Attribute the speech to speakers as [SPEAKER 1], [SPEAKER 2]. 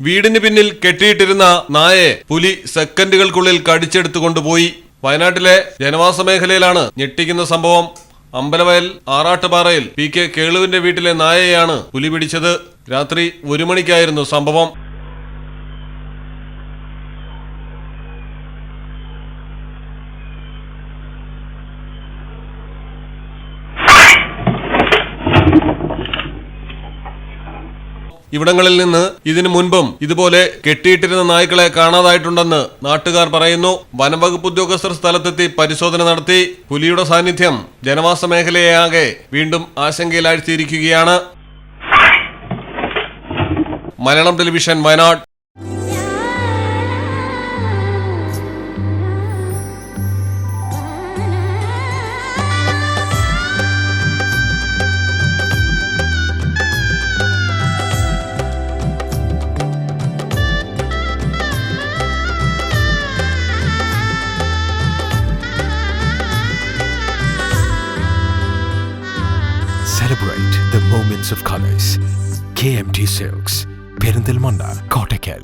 [SPEAKER 1] വീടിന് പിന്നിൽ കെട്ടിയിട്ടിരുന്ന നായയെ പുലി സെക്കൻഡുകൾക്കുള്ളിൽ കടിച്ചെടുത്തു കൊണ്ടുപോയി. വയനാട്ടിലെ ജനവാസ മേഖലയിലാണ് ഞെട്ടിക്കുന്ന സംഭവം. അമ്പലവയൽ ആറാട്ടുപാറയിൽ PK കേളുവിന്റെ വീട്ടിലെ നായയെയാണ് പുലി പിടിച്ചത്. രാത്രി 1 മണിക്കായിരുന്നു സംഭവം. ഇവിടങ്ങളിൽ നിന്ന് ഇതിനു മുൻപും ഇതുപോലെ കെട്ടിയിട്ടിരുന്ന നായ്ക്കളെ കാണാതായിട്ടുണ്ടെന്ന് നാട്ടുകാർ പറയുന്നു. വനംവകുപ്പ് ഉദ്യോഗസ്ഥർ സ്ഥലത്തെത്തി പരിശോധന നടത്തി. പുലിയുടെ സാന്നിധ്യം ജനവാസ മേഖലയെയാകെ വീണ്ടും ആശങ്കയിലാഴ്ത്തിയിരിക്കുകയാണ്. Malayalam television, Wayanad.
[SPEAKER 2] Celebrate the moments of colors. KMT Silks, Perindalmanda, Kottakkal.